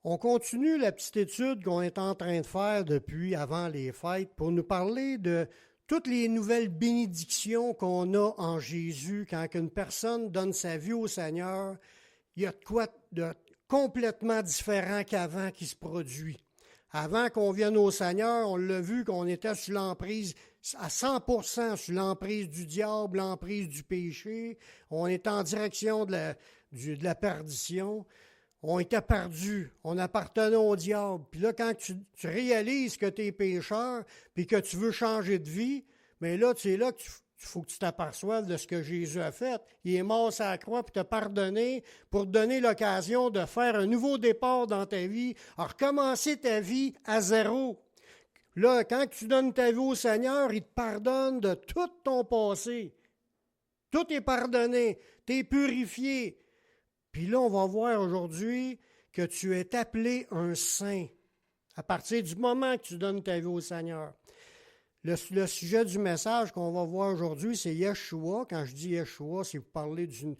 On continue la petite étude qu'on est en train de faire depuis avant les fêtes pour nous parler de toutes les nouvelles bénédictions qu'on a en Jésus. Quand une personne donne sa vie au Seigneur, il y a de quoi de complètement différent qu'avant qui se produit. Avant qu'on vienne au Seigneur, on l'a vu qu'on était sous l'emprise, à 100% sous l'emprise du diable, l'emprise du péché. On était en direction de la perdition. On était perdus, on appartenait au diable. Puis là, quand tu réalises que tu es pécheur, puis que tu veux changer de vie, mais là, c'est là que faut que tu t'aperçoives de ce que Jésus a fait. Il est mort sur la croix pour te pardonner, pour te donner l'occasion de faire un nouveau départ dans ta vie, à recommencer ta vie à zéro. Là, quand tu donnes ta vie au Seigneur, il te pardonne de tout ton passé. Tout est pardonné, tu es purifié. Puis là, on va voir aujourd'hui que tu es appelé un saint à partir du moment que tu donnes ta vie au Seigneur. Le sujet du message qu'on va voir aujourd'hui, c'est Yeshua. Quand je dis Yeshua, c'est pour parler du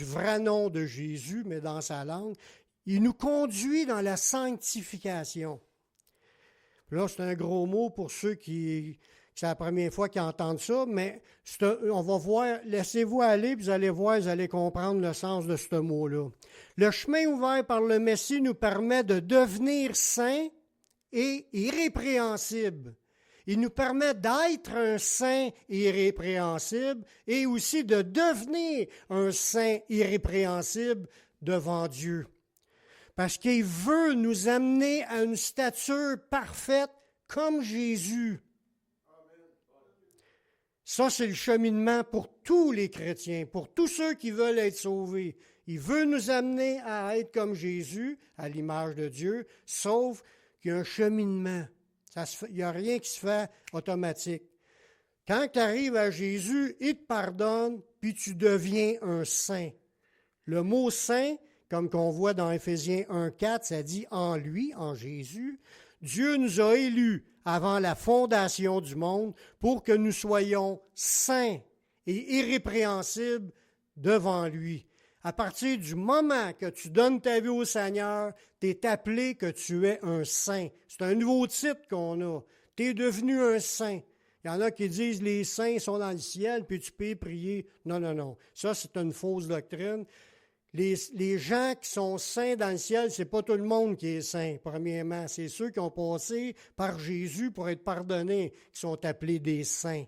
vrai nom de Jésus, mais dans sa langue. Il nous conduit dans la sanctification. Là, c'est un gros mot pour ceux qui c'est la première fois qu'ils entendent ça, mais on va voir, laissez-vous aller, puis vous allez voir, vous allez comprendre le sens de ce mot-là. Le chemin ouvert par le Messie nous permet de devenir saints et irrépréhensibles. Il nous permet d'être un saint irrépréhensible et aussi de devenir un saint irrépréhensible devant Dieu. Parce qu'il veut nous amener à une stature parfaite comme Jésus. Ça, c'est le cheminement pour tous les chrétiens, pour tous ceux qui veulent être sauvés. Il veut nous amener à être comme Jésus, à l'image de Dieu, sauf qu'il y a un cheminement. Il n'y a rien qui se fait automatique. Quand tu arrives à Jésus, il te pardonne, puis tu deviens un saint. Le mot saint, comme qu'on voit dans Éphésiens 1,4, ça dit « en lui », en Jésus. Dieu nous a élus avant la fondation du monde pour que nous soyons saints et irrépréhensibles devant lui. À partir du moment que tu donnes ta vie au Seigneur, tu es appelé que tu es un saint. C'est un nouveau titre qu'on a. Tu es devenu un saint. Il y en a qui disent les saints sont dans le ciel, puis tu peux prier. Non, non, non. Ça, c'est une fausse doctrine. Les gens qui sont saints dans le ciel, c'est pas tout le monde qui est saint, premièrement. C'est ceux qui ont passé par Jésus pour être pardonnés, qui sont appelés des saints.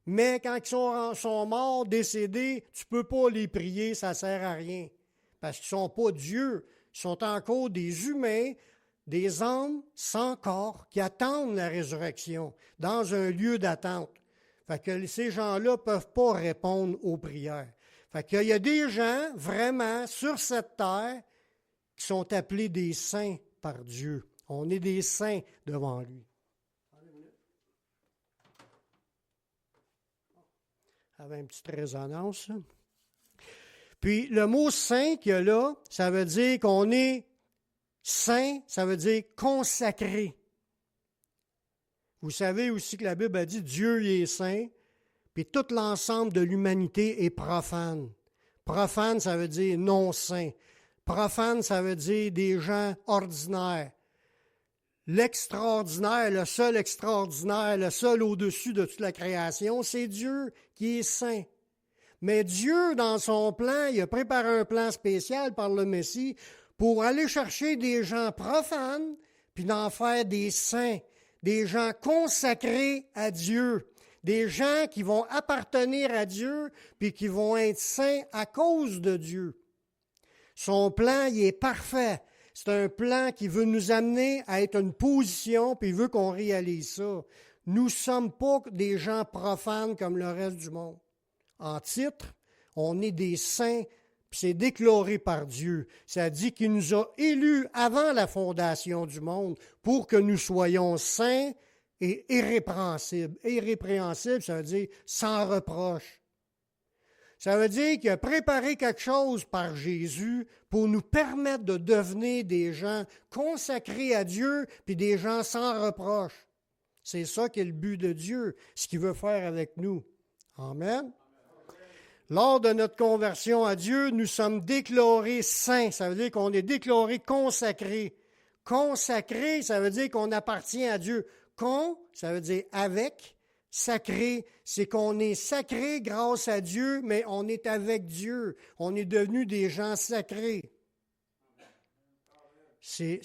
Mais quand ils sont morts, décédés, tu peux pas les prier, ça sert à rien. Parce qu'ils sont pas Dieu. Ils sont encore des humains, des âmes sans corps qui attendent la résurrection dans un lieu d'attente. Fait que ces gens-là peuvent pas répondre aux prières. Fait qu'il y a des gens, vraiment, sur cette terre, qui sont appelés des saints par Dieu. On est des saints devant lui. Avec une petite résonance. Puis, le mot saint qu'il y a là, ça veut dire qu'on est saint, ça veut dire consacré. Vous savez aussi que la Bible a dit Dieu il est saint. Puis tout l'ensemble de l'humanité est profane. Profane, ça veut dire non-saint. Profane, ça veut dire des gens ordinaires. L'extraordinaire, le seul au-dessus de toute la création, c'est Dieu qui est saint. Mais Dieu, dans son plan, il a préparé un plan spécial par le Messie pour aller chercher des gens profanes, puis d'en faire des saints, des gens consacrés à Dieu. Des gens qui vont appartenir à Dieu, puis qui vont être saints à cause de Dieu. Son plan, il est parfait. C'est un plan qui veut nous amener à être une position, puis il veut qu'on réalise ça. Nous ne sommes pas des gens profanes comme le reste du monde. En titre, on est des saints, puis c'est déclaré par Dieu. Ça dit qu'il nous a élus avant la fondation du monde pour que nous soyons saints et irrépréhensible. Irrépréhensible, ça veut dire sans reproche. Ça veut dire qu'il a préparé quelque chose par Jésus pour nous permettre de devenir des gens consacrés à Dieu puis des gens sans reproche. C'est ça qui est le but de Dieu, ce qu'il veut faire avec nous. Amen. Lors de notre conversion à Dieu, nous sommes déclarés saints. Ça veut dire qu'on est déclarés consacrés. Consacré, ça veut dire qu'on appartient à Dieu. Ça veut dire avec. Sacré, c'est qu'on est sacré grâce à Dieu, mais on est avec Dieu. On est devenus des gens sacrés. C'est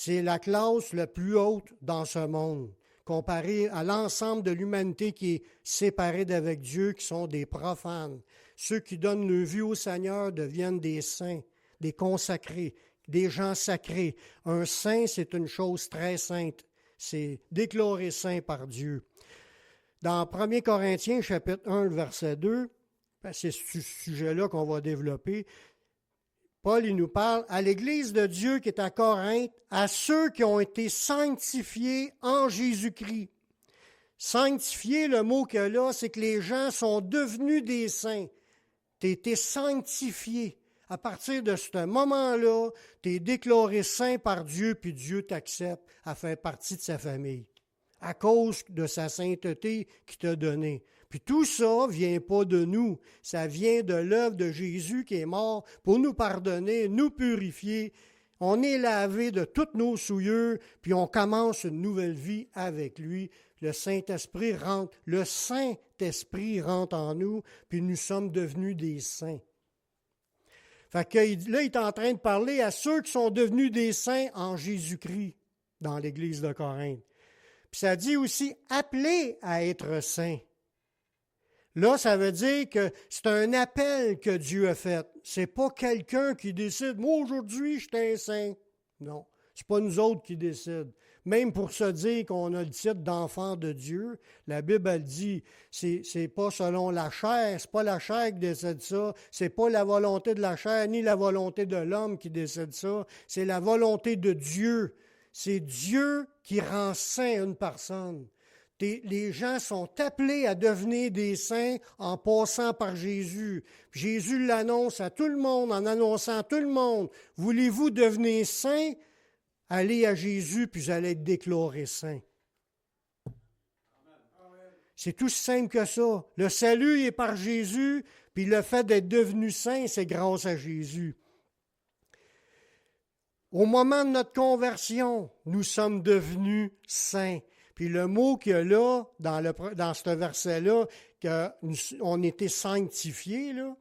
la classe la plus haute dans ce monde, comparée à l'ensemble de l'humanité qui est séparée d'avec Dieu, qui sont des profanes. Ceux qui donnent leur vie au Seigneur deviennent des saints, des consacrés, des gens sacrés. Un saint, c'est une chose très sainte. C'est déclaré saint par Dieu. Dans 1 Corinthiens, chapitre 1, verset 2, c'est ce sujet-là qu'on va développer, Paul, il nous parle à l'Église de Dieu qui est à Corinthe, à ceux qui ont été sanctifiés en Jésus-Christ. Sanctifié, le mot qu'il y a là, c'est que les gens sont devenus des saints. Tu as été sanctifié. À partir de ce moment-là, tu es déclaré saint par Dieu, puis Dieu t'accepte à faire partie de sa famille, à cause de sa sainteté qu'il t'a donnée. Puis tout ça ne vient pas de nous, ça vient de l'œuvre de Jésus qui est mort pour nous pardonner, nous purifier. On est lavé de toutes nos souillures, puis on commence une nouvelle vie avec lui. Le Saint-Esprit rentre en nous, puis nous sommes devenus des saints. Fait que là, il est en train de parler à ceux qui sont devenus des saints en Jésus-Christ dans l'Église de Corinthe. Puis ça dit aussi « appelés à être saints ». Là, ça veut dire que c'est un appel que Dieu a fait. C'est pas quelqu'un qui décide « moi, aujourd'hui, je suis un saint ». Non, c'est pas nous autres qui décident. Même pour se dire qu'on a le titre d'enfant de Dieu, la Bible, elle dit, c'est pas selon la chair, c'est pas la chair qui décide ça, c'est pas la volonté de la chair ni la volonté de l'homme qui décide ça, c'est la volonté de Dieu. C'est Dieu qui rend saint une personne. Les gens sont appelés à devenir des saints en passant par Jésus. Jésus l'annonce à tout le monde, en annonçant à tout le monde, « Voulez-vous devenir saints? Allez à Jésus, puis vous allez être déclarés saints. » C'est tout simple que ça. Le salut est par Jésus, puis le fait d'être devenu saint, c'est grâce à Jésus. Au moment de notre conversion, nous sommes devenus saints. Puis le mot qu'il y a là, dans ce verset-là, qu'on était sanctifiés, là,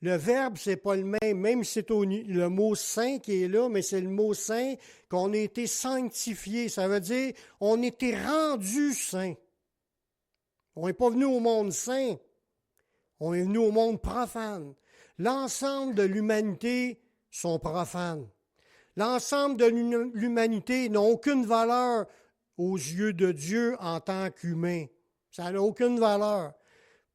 le verbe, c'est pas le même. Même si c'est le mot saint qui est là, mais c'est le mot saint qu'on a été sanctifié. Ça veut dire on était rendu saint. On n'est pas venu au monde saint. On est venu au monde profane. L'ensemble de l'humanité sont profanes. L'ensemble de l'humanité n'a aucune valeur aux yeux de Dieu en tant qu'humain. Ça n'a aucune valeur.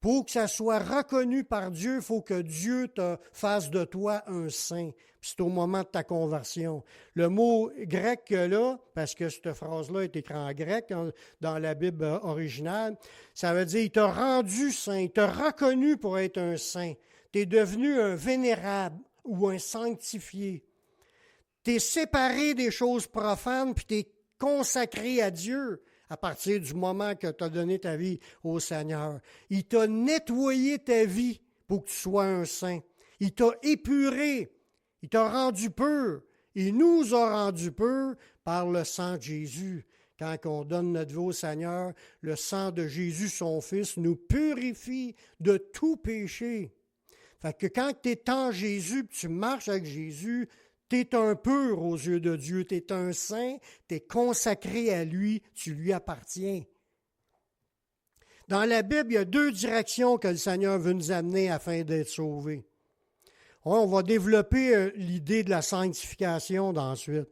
Pour que ça soit reconnu par Dieu, il faut que Dieu te fasse de toi un saint. Puis c'est au moment de ta conversion. Le mot grec là, parce que cette phrase-là est écrite en grec dans la Bible originale, ça veut dire il t'a rendu saint, il t'a reconnu pour être un saint. Tu es devenu un vénérable ou un sanctifié. Tu es séparé des choses profanes, puis tu es consacré à Dieu à partir du moment que tu as donné ta vie au Seigneur. Il t'a nettoyé ta vie pour que tu sois un saint. Il t'a épuré. Il t'a rendu pur. Il nous a rendu purs par le sang de Jésus. Quand on donne notre vie au Seigneur, le sang de Jésus, son Fils, nous purifie de tout péché. Fait que quand tu es en Jésus, tu marches avec Jésus, tu es un pur aux yeux de Dieu, tu es un saint, tu es consacré à lui, tu lui appartiens. Dans la Bible, il y a deux directions que le Seigneur veut nous amener afin d'être sauvés. On va développer l'idée de la sanctification d'ensuite.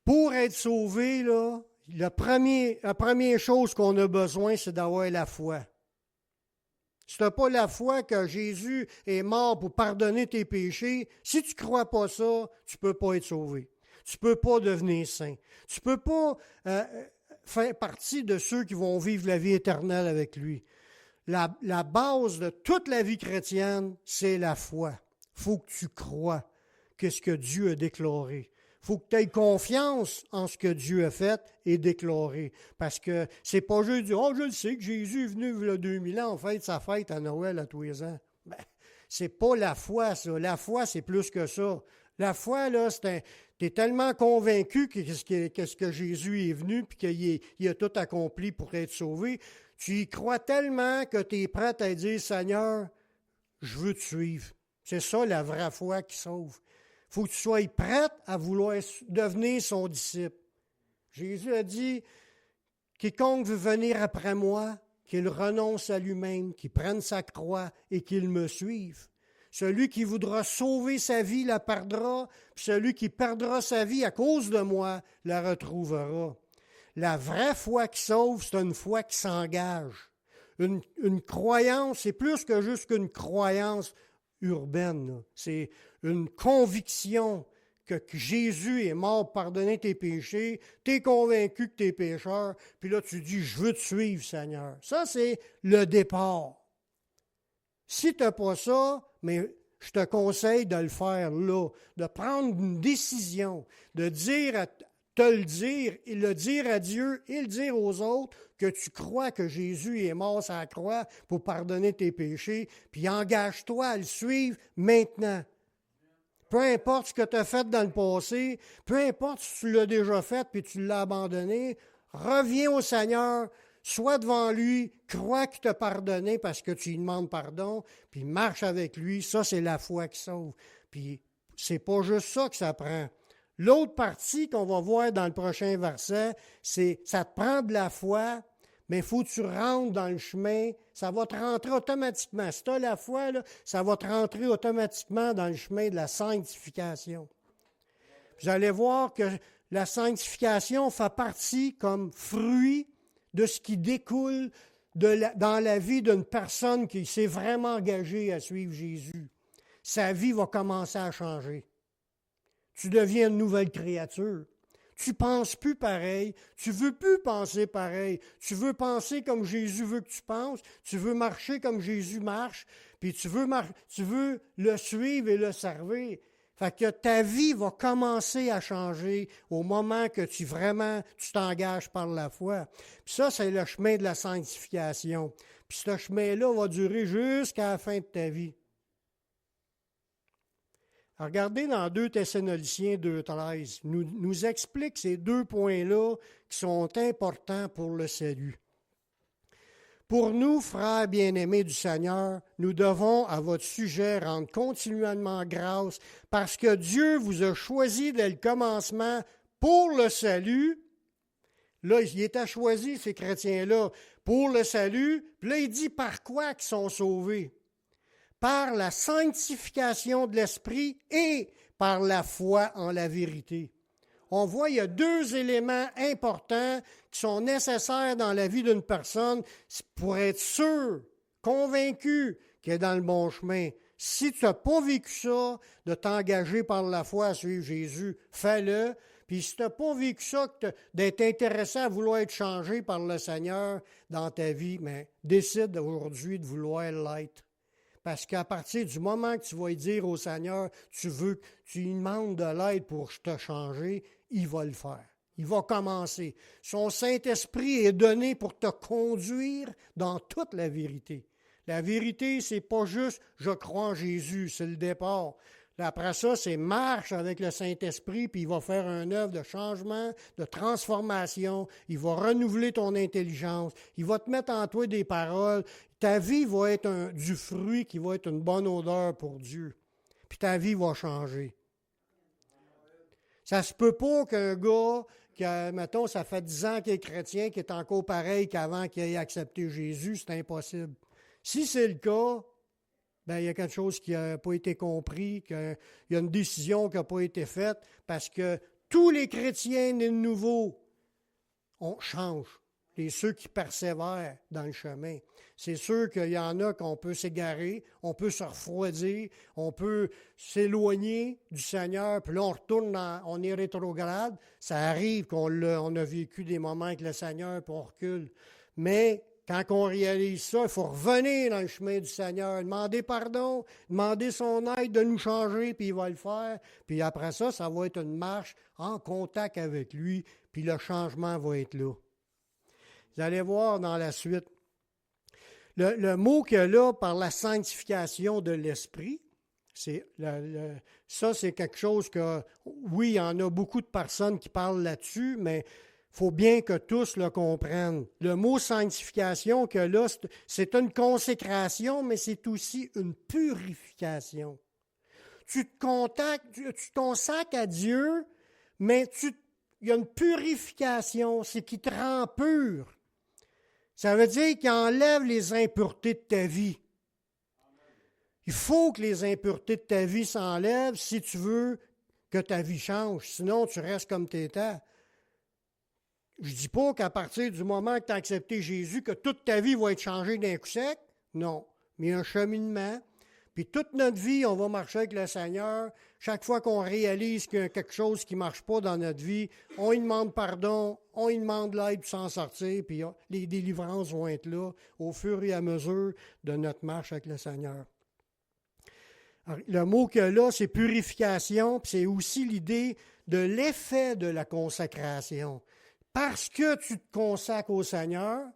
Pour être sauvé, là, la première chose qu'on a besoin, c'est d'avoir la foi. Si tu n'as pas la foi que Jésus est mort pour pardonner tes péchés, si tu ne crois pas ça, tu ne peux pas être sauvé. Tu ne peux pas devenir saint. Tu ne peux pas faire partie de ceux qui vont vivre la vie éternelle avec lui. La base de toute la vie chrétienne, c'est la foi. Il faut que tu crois que ce que Dieu a déclaré. Il faut que tu aies confiance en ce que Dieu a fait et déclaré. Parce que c'est pas juste dire « Oh, je le sais que Jésus est venu il y a 2000 ans, on fête sa fête à Noël à tous les ans. » Ben, c'est pas la foi, ça. La foi, c'est plus que ça. La foi, là, Tu es tellement convaincu qu'est-ce que Jésus est venu puis qu'il a tout accompli pour être sauvé. Tu y crois tellement que tu es prêt à dire, Seigneur, je veux te suivre. C'est ça la vraie foi qui sauve. Il faut que tu sois prête à vouloir devenir son disciple. Jésus a dit, quiconque veut venir après moi, qu'il renonce à lui-même, qu'il prenne sa croix et qu'il me suive. Celui qui voudra sauver sa vie la perdra, puis celui qui perdra sa vie à cause de moi la retrouvera. La vraie foi qui sauve, c'est une foi qui s'engage. Une croyance, c'est plus que juste qu'une croyance urbaine. Là. C'est une conviction que Jésus est mort pour pardonner tes péchés. Tu es convaincu que tu es pécheur, puis là tu dis, je veux te suivre, Seigneur. Ça, c'est le départ. Si tu n'as pas ça, mais je te conseille de le faire là, de prendre une décision, de te le dire, et le dire à Dieu et le dire aux autres que tu crois que Jésus est mort sur la croix pour pardonner tes péchés, puis engage-toi à le suivre maintenant. Peu importe ce que tu as fait dans le passé, peu importe si tu l'as déjà fait puis tu l'as abandonné, reviens au Seigneur. Sois devant lui, crois qu'il t'a pardonné parce que tu lui demandes pardon, puis marche avec lui. Ça, c'est la foi qui sauve. Puis, c'est pas juste ça que ça prend. L'autre partie qu'on va voir dans le prochain verset, c'est ça te prend de la foi, mais il faut que tu rentres dans le chemin. Ça va te rentrer automatiquement. Si tu as la foi, là, ça va te rentrer automatiquement dans le chemin de la sanctification. Vous allez voir que la sanctification fait partie comme fruit de ce qui découle dans la vie d'une personne qui s'est vraiment engagée à suivre Jésus. Sa vie va commencer à changer. Tu deviens une nouvelle créature. Tu ne penses plus pareil. Tu ne veux plus penser pareil. Tu veux penser comme Jésus veut que tu penses. Tu veux marcher comme Jésus marche. Puis tu veux le suivre et le servir. Fait que ta vie va commencer à changer au moment que tu t'engages par la foi. Puis ça, c'est le chemin de la sanctification. Puis ce chemin-là va durer jusqu'à la fin de ta vie. Alors, regardez dans 2 Thessaloniciens 2,13, nous explique ces 2 points-là qui sont importants pour le salut. Pour nous, frères bien-aimés du Seigneur, nous devons à votre sujet rendre continuellement grâce parce que Dieu vous a choisi dès le commencement pour le salut. Là, il était choisi, ces chrétiens-là, pour le salut. Puis là, il dit par quoi qu'ils sont sauvés? Par la sanctification de l'Esprit et par la foi en la vérité. On voit, il y a 2 éléments importants qui sont nécessaires dans la vie d'une personne pour être sûr, convaincu qu'elle est dans le bon chemin. Si tu n'as pas vécu ça, de t'engager par la foi à suivre Jésus, fais-le. Puis si tu n'as pas vécu ça, d'être intéressé à vouloir être changé par le Seigneur dans ta vie, mais décide aujourd'hui de vouloir l'être. Parce qu'à partir du moment que tu vas dire au Seigneur, tu lui demandes de l'aide pour te changer, il va le faire. Il va commencer. Son Saint-Esprit est donné pour te conduire dans toute la vérité. La vérité, c'est pas juste « je crois en Jésus », c'est le départ. Après ça, c'est marche avec le Saint-Esprit, puis il va faire une œuvre de changement, de transformation. Il va renouveler ton intelligence. Il va te mettre en toi des paroles. Ta vie va être du fruit qui va être une bonne odeur pour Dieu. Puis ta vie va changer. Ça se peut pas qu'un gars, mettons, ça fait 10 ans qu'il est chrétien, qui est encore pareil qu'avant qu'il ait accepté Jésus, c'est impossible. Si c'est le cas, bien, il y a quelque chose qui n'a pas été compris, qu'il y a une décision qui n'a pas été faite, parce que tous les chrétiens nés de nouveau, on change. Et ceux qui persévèrent dans le chemin. C'est sûr qu'il y en a qu'on peut s'égarer, on peut se refroidir, on peut s'éloigner du Seigneur, puis là on retourne, on est rétrograde. Ça arrive qu'on a vécu des moments avec le Seigneur, puis on recule. Mais quand on réalise ça, il faut revenir dans le chemin du Seigneur, demander pardon, demander son aide de nous changer, puis il va le faire. Puis après ça, ça va être une marche en contact avec lui, puis le changement va être là. Vous allez voir dans la suite. Le mot qu'il y a là, par la sanctification de l'Esprit, Ça, c'est quelque chose que, oui, il y en a beaucoup de personnes qui parlent là-dessus, mais il faut bien que tous le comprennent. Le mot sanctification que là, c'est une consécration, mais c'est aussi une purification. Tu te consacres à Dieu, mais il y a une purification, c'est qu'il te rend pur. Ça veut dire qu'il enlève les impuretés de ta vie. Il faut que les impuretés de ta vie s'enlèvent si tu veux que ta vie change. Sinon, tu restes comme tu étais. Je ne dis pas qu'à partir du moment que tu as accepté Jésus, que toute ta vie va être changée d'un coup sec. Non. Mais il y a un cheminement. Puis toute notre vie, on va marcher avec le Seigneur. Chaque fois qu'on réalise qu'il y a quelque chose qui ne marche pas dans notre vie, on lui demande pardon, on lui demande l'aide pour s'en sortir, puis les délivrances vont être là au fur et à mesure de notre marche avec le Seigneur. Alors, le mot que là, c'est purification, puis c'est aussi l'idée de l'effet de la consécration. Parce que tu te consacres au Seigneur,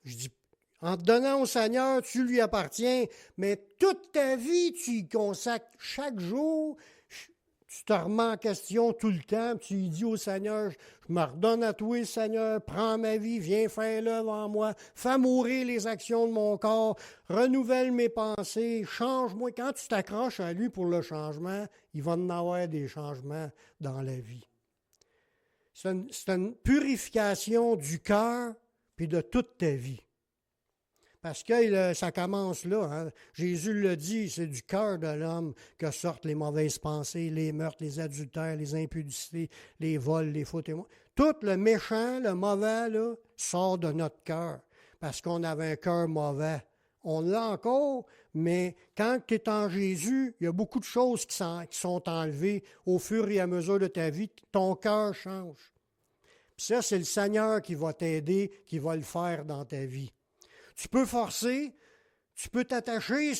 je dis, en te donnant au Seigneur, tu lui appartiens, mais toute ta vie, tu y consacres chaque jour, tu te remets en question tout le temps, tu lui dis au Seigneur, je me redonne à toi, Seigneur, prends ma vie, viens faire l'œuvre en moi, fais mourir les actions de mon corps, renouvelle mes pensées, change-moi. Quand tu t'accroches à lui pour le changement, il va en avoir des changements dans la vie. C'est une purification du cœur puis de toute ta vie. Parce que ça commence là. Hein. Jésus le dit, c'est du cœur de l'homme que sortent les mauvaises pensées, les meurtres, les adultères, les impudicités, les vols, les faux témoins. Tout le méchant, le mauvais, là, sort de notre cœur. Parce qu'on avait un cœur mauvais. On l'a encore, mais quand tu es en Jésus, il y a beaucoup de choses qui sont enlevées au fur et à mesure de ta vie. Ton cœur change. Puis ça, c'est le Seigneur qui va t'aider, qui va le faire dans ta vie. Tu peux forcer, tu peux t'attacher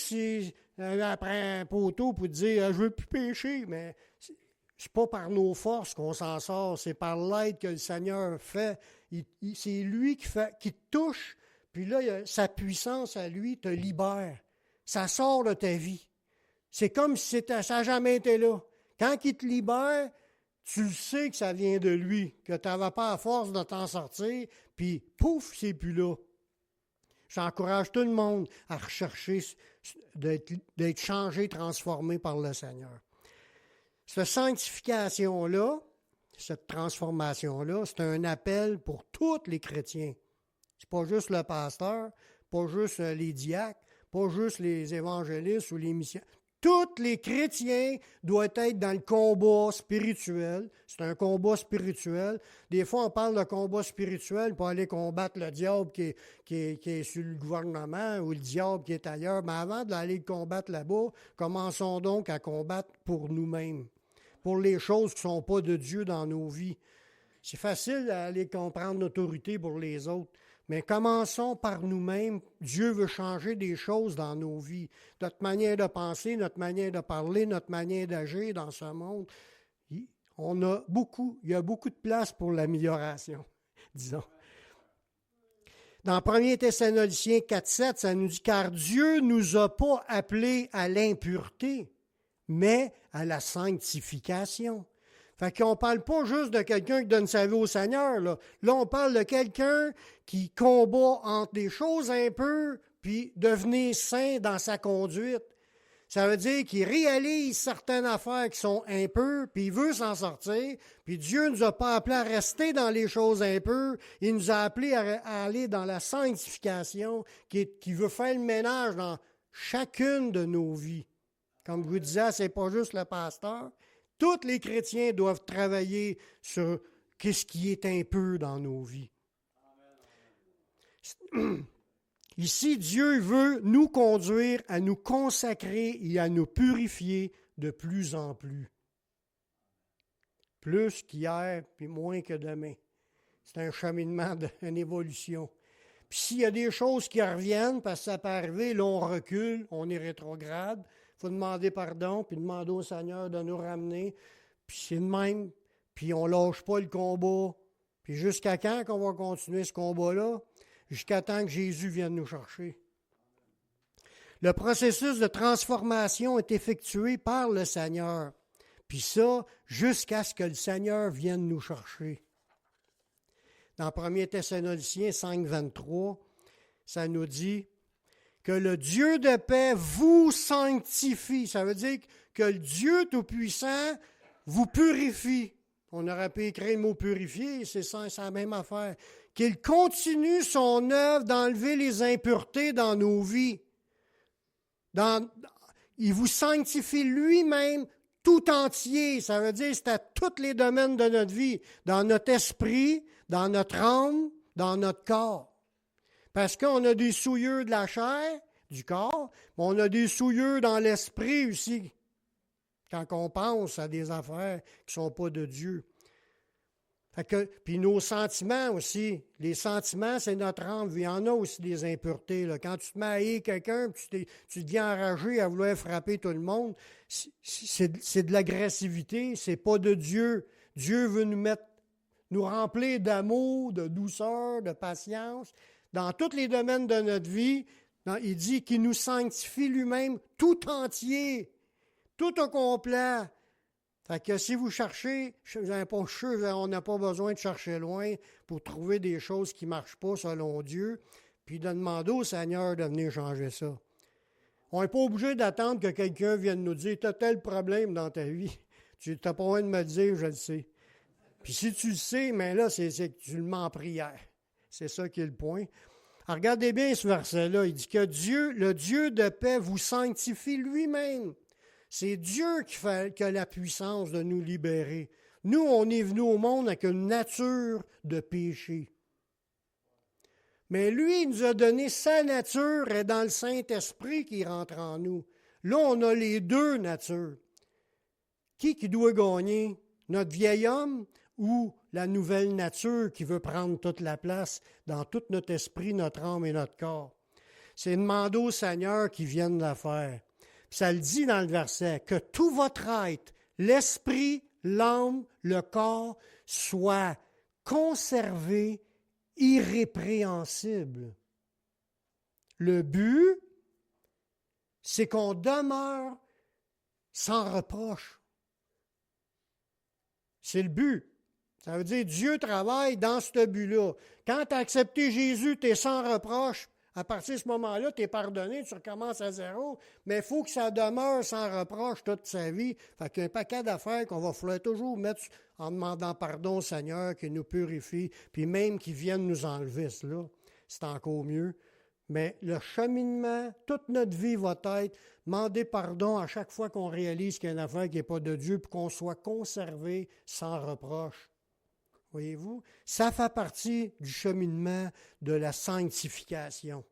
après un poteau pour te dire « je ne veux plus pécher », mais c'est pas par nos forces qu'on s'en sort, c'est par l'aide que le Seigneur fait. C'est lui qui te touche, puis là, sa puissance à lui te libère. Ça sort de ta vie. C'est comme si ça n'a jamais été là. Quand il te libère, tu le sais que ça vient de lui, que tu n'avais pas à force de t'en sortir, puis pouf, c'est plus là. J'encourage tout le monde à rechercher d'être changé, transformé par le Seigneur. Cette sanctification-là, cette transformation-là, c'est un appel pour tous les chrétiens. C'est pas juste le pasteur, pas juste les diacres, pas juste les évangélistes ou les missionnaires. Tous les chrétiens doivent être dans le combat spirituel. C'est un combat spirituel. Des fois, on parle de combat spirituel pour aller combattre le diable qui est sur le gouvernement ou le diable qui est ailleurs. Mais avant d'aller le combattre là-bas, commençons donc à combattre pour nous-mêmes, pour les choses qui ne sont pas de Dieu dans nos vies. C'est facile d'aller comprendre l'autorité pour les autres. Mais commençons par nous-mêmes. Dieu veut changer des choses dans nos vies. Notre manière de penser, notre manière de parler, notre manière d'agir dans ce monde. Il y a beaucoup de place pour l'amélioration, disons. Dans 1 Thessaloniciens 4,7, ça nous dit « Car Dieu ne nous a pas appelés à l'impureté, mais à la sanctification. » Fait qu'on ne parle pas juste de quelqu'un qui donne sa vie au Seigneur. Là, on parle de quelqu'un qui combat entre des choses un peu, puis devenir saint dans sa conduite. Ça veut dire qu'il réalise certaines affaires qui sont un peu, puis il veut s'en sortir. Puis Dieu ne nous a pas appelés à rester dans les choses un peu. Il nous a appelés à aller dans la sanctification, qui veut faire le ménage dans chacune de nos vies. Comme je vous disais, ce n'est pas juste le pasteur. Tous les chrétiens doivent travailler sur qu'est-ce qui est impur dans nos vies. Ici, Dieu veut nous conduire à nous consacrer et à nous purifier de plus en plus. Plus qu'hier, puis moins que demain. C'est un cheminement, une évolution. Puis s'il y a des choses qui reviennent, parce que ça peut arriver, là on recule, on est rétrograde. Il faut demander pardon, puis demander au Seigneur de nous ramener. Puis c'est de même. Puis on ne lâche pas le combat. Puis jusqu'à quand qu'on va continuer ce combat-là? Jusqu'à temps que Jésus vienne nous chercher. Le processus de transformation est effectué par le Seigneur. Puis ça, jusqu'à ce que le Seigneur vienne nous chercher. Dans 1 Thessaloniciens 5, 23, ça nous dit que le Dieu de paix vous sanctifie. Ça veut dire que le Dieu Tout-Puissant vous purifie. On aurait pu écrire le mot purifier, c'est la même affaire. Qu'il continue son œuvre d'enlever les impuretés dans nos vies. Il vous sanctifie lui-même tout entier. Ça veut dire que c'est à tous les domaines de notre vie, dans notre esprit, dans notre âme, dans notre corps. Parce qu'on a des souillures de la chair, du corps, mais on a des souillures dans l'esprit aussi, quand on pense à des affaires qui ne sont pas de Dieu. Puis nos sentiments aussi. Les sentiments, c'est notre âme. Il y en a aussi des impuretés. Là. Quand tu te mets à haïr quelqu'un, tu deviens enragé à vouloir frapper tout le monde, c'est de l'agressivité, c'est pas de Dieu. Dieu veut nous remplir d'amour, de douceur, de patience. Dans tous les domaines de notre vie, il dit qu'il nous sanctifie lui-même tout entier, tout au complet. Fait que si vous cherchez, on n'a pas besoin de chercher loin pour trouver des choses qui ne marchent pas selon Dieu, puis de demander au Seigneur de venir changer ça. On n'est pas obligé d'attendre que quelqu'un vienne nous dire « Tu as tel problème dans ta vie. » Tu n'as pas besoin de me le dire, je le sais. Puis si tu le sais, mais là, c'est que tu le mets en prière. C'est ça qui est le point. Alors, regardez bien ce verset-là. Il dit que Dieu, le Dieu de paix, vous sanctifie lui-même. C'est Dieu qui a la puissance de nous libérer. Nous, on est venus au monde avec une nature de péché. Mais lui, il nous a donné sa nature et dans le Saint-Esprit qui rentre en nous. Là, on a les deux natures. Qui doit gagner? Notre vieil homme ou la nouvelle nature qui veut prendre toute la place dans tout notre esprit, notre âme et notre corps? C'est demander au Seigneur qu'il vienne la faire. Ça le dit dans le verset, que tout votre être, l'esprit, l'âme, le corps, soit conservé irrépréhensible. Le but, c'est qu'on demeure sans reproche. C'est le but. Ça veut dire Dieu travaille dans ce but-là. Quand tu as accepté Jésus, tu es sans reproche. À partir de ce moment-là, tu es pardonné, tu recommences à zéro, mais il faut que ça demeure sans reproche toute sa vie. Fait qu'il y a un paquet d'affaires qu'on va falloir toujours mettre en demandant pardon au Seigneur, qu'il nous purifie, puis même qu'il vienne nous enlever cela. C'est encore mieux. Mais le cheminement, toute notre vie va être demander pardon à chaque fois qu'on réalise qu'il y a une affaire qui n'est pas de Dieu, pour qu'on soit conservé sans reproche. Voyez-vous, ça fait partie du cheminement de la sanctification.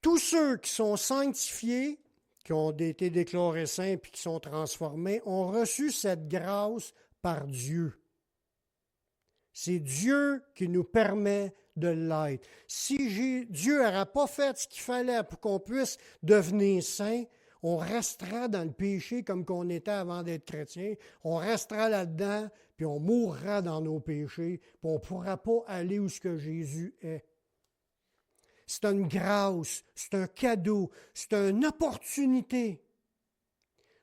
Tous ceux qui sont sanctifiés, qui ont été déclarés saints puis qui sont transformés, ont reçu cette grâce par Dieu. C'est Dieu qui nous permet de l'être. Si Dieu n'aurait pas fait ce qu'il fallait pour qu'on puisse devenir saint, on restera dans le péché comme qu'on était avant d'être chrétien. On restera là-dedans, puis on mourra dans nos péchés, puis on ne pourra pas aller où ce que Jésus est. C'est une grâce, c'est un cadeau, c'est une opportunité.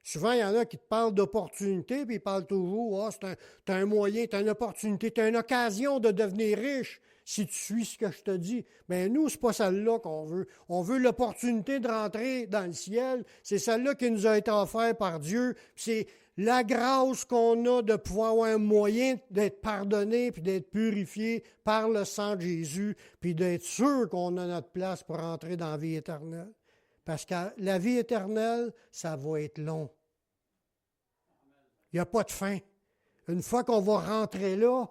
Souvent, il y en a qui te parlent d'opportunité, puis ils parlent toujours, c'est un moyen, c'est une opportunité, c'est une occasion de devenir riche si tu suis ce que je te dis. Bien, nous, ce n'est pas celle-là qu'on veut. On veut l'opportunité de rentrer dans le ciel. C'est celle-là qui nous a été offerte par Dieu. C'est la grâce qu'on a de pouvoir avoir un moyen d'être pardonné puis d'être purifié par le sang de Jésus, puis d'être sûr qu'on a notre place pour rentrer dans la vie éternelle. Parce que la vie éternelle, ça va être long. Il n'y a pas de fin. Une fois qu'on va rentrer là,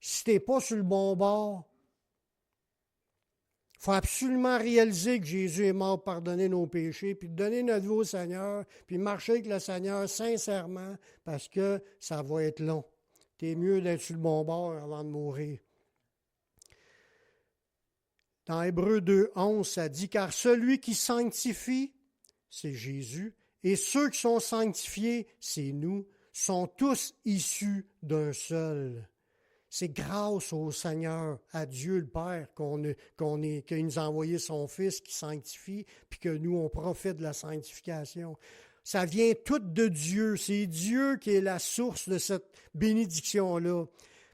si tu n'es pas sur le bon bord, il faut absolument réaliser que Jésus est mort pour pardonner nos péchés, puis donner notre vie au Seigneur, puis marcher avec le Seigneur sincèrement, parce que ça va être long. C'est mieux d'être sur le bon bord avant de mourir. Dans Hébreux 2, 11, ça dit « Car celui qui sanctifie, c'est Jésus, et ceux qui sont sanctifiés, c'est nous, sont tous issus d'un seul. » c'est grâce au Seigneur, à Dieu le Père, qu'il nous a envoyé son Fils qui sanctifie, puis que nous, on profite de la sanctification. Ça vient tout de Dieu. C'est Dieu qui est la source de cette bénédiction-là.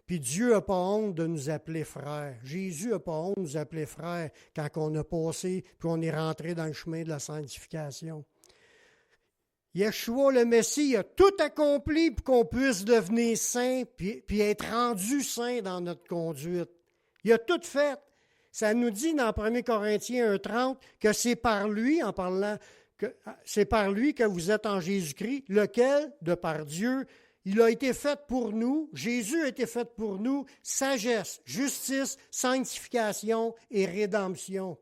Puis Dieu n'a pas honte de nous appeler frères. Jésus n'a pas honte de nous appeler frères quand on a passé, puis on est rentré dans le chemin de la sanctification. Yeshua, le Messie, il a tout accompli pour qu'on puisse devenir saint puis être rendu saint dans notre conduite. Il a tout fait. Ça nous dit dans 1 Corinthiens 1,30 que c'est par lui, en parlant, que c'est par lui que vous êtes en Jésus-Christ, lequel, de par Dieu, il a été fait pour nous, Jésus a été fait pour nous, sagesse, justice, sanctification et rédemption.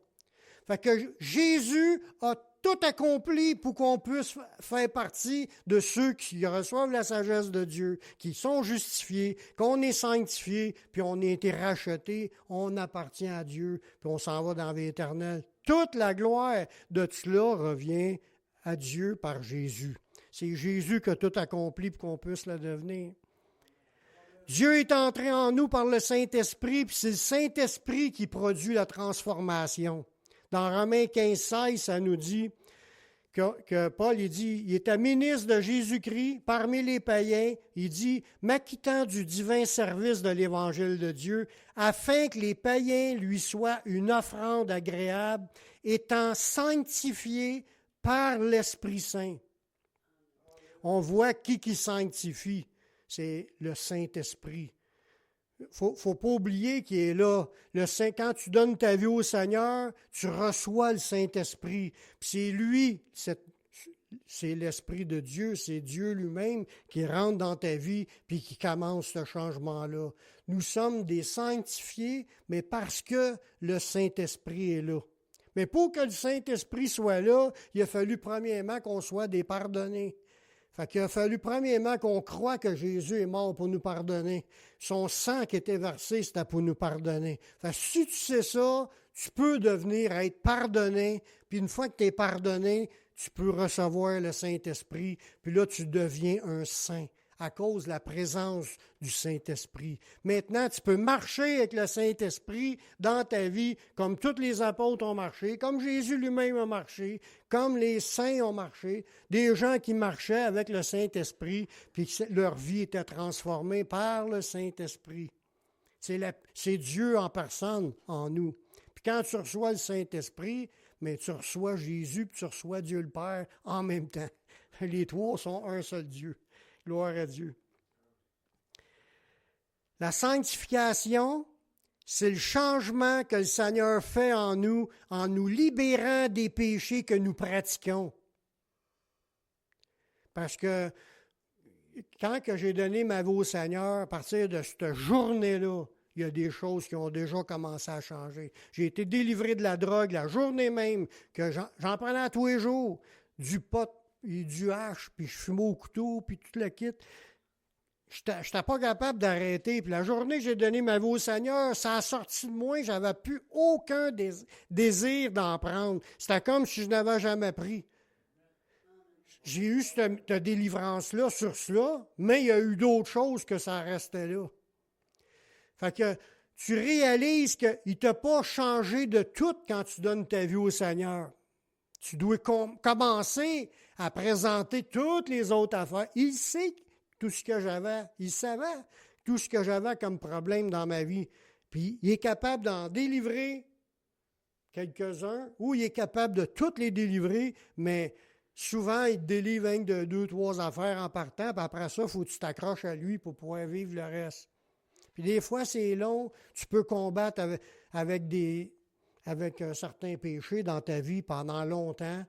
Fait que Jésus a tout accompli pour qu'on puisse faire partie de ceux qui reçoivent la sagesse de Dieu, qui sont justifiés, qu'on est sanctifiés, puis on a été rachetés, on appartient à Dieu, puis on s'en va dans la vie éternelle. Toute la gloire de cela revient à Dieu par Jésus. C'est Jésus qui a tout accompli pour qu'on puisse le devenir. Dieu est entré en nous par le Saint-Esprit, puis c'est le Saint-Esprit qui produit la transformation. Dans Romains 15,16, ça nous dit que Paul, il était ministre de Jésus-Christ parmi les païens. Il dit, m'acquittant du divin service de l'Évangile de Dieu, afin que les païens lui soient une offrande agréable, étant sanctifiés par l'Esprit Saint. On voit qui sanctifie, c'est le Saint-Esprit. Faut pas oublier qu'il est là. Quand tu donnes ta vie au Seigneur, tu reçois le Saint-Esprit. Puis c'est lui, c'est l'Esprit de Dieu, c'est Dieu lui-même qui rentre dans ta vie puis qui commence ce changement-là. Nous sommes des sanctifiés, mais parce que le Saint-Esprit est là. Mais pour que le Saint-Esprit soit là, il a fallu premièrement qu'on soit des pardonnés. Fait qu'il a fallu premièrement qu'on croie que Jésus est mort pour nous pardonner. Son sang qui était versé, c'était pour nous pardonner. Fait que si tu sais ça, tu peux devenir être pardonné, puis une fois que tu es pardonné, tu peux recevoir le Saint-Esprit, puis là, tu deviens un saint à cause de la présence du Saint-Esprit. Maintenant, tu peux marcher avec le Saint-Esprit dans ta vie comme tous les apôtres ont marché, comme Jésus lui-même a marché, comme les saints ont marché, des gens qui marchaient avec le Saint-Esprit, puis leur vie était transformée par le Saint-Esprit. C'est Dieu en personne en nous. Puis quand tu reçois le Saint-Esprit, mais tu reçois Jésus, puis tu reçois Dieu le Père en même temps. Les trois sont un seul Dieu. Gloire à Dieu. La sanctification, c'est le changement que le Seigneur fait en nous libérant des péchés que nous pratiquons. Parce que quand que j'ai donné ma vie au Seigneur, à partir de cette journée-là, il y a des choses qui ont déjà commencé à changer. J'ai été délivré de la drogue la journée même, que j'en prenais à tous les jours, du pot et du hache, puis je fumais au couteau, puis tout le kit. Je n'étais pas capable d'arrêter. Puis la journée que j'ai donné ma vie au Seigneur, ça a sorti de moi, j'avais plus aucun désir d'en prendre. C'était comme si je n'avais jamais pris. J'ai eu cette délivrance-là sur cela, mais il y a eu d'autres choses que ça restait là. Fait que tu réalises qu'il ne t'a pas changé de tout quand tu donnes ta vie au Seigneur. Tu dois commencer à présenter toutes les autres affaires. Il sait tout ce que j'avais. Il savait tout ce que j'avais comme problème dans ma vie. Puis il est capable d'en délivrer quelques-uns ou il est capable de toutes les délivrer, mais souvent, il te délivre avec de 2-3 affaires en partant, puis après ça, il faut que tu t'accroches à lui pour pouvoir vivre le reste. Puis des fois, c'est long. Tu peux combattre avec certains péchés dans ta vie pendant longtemps,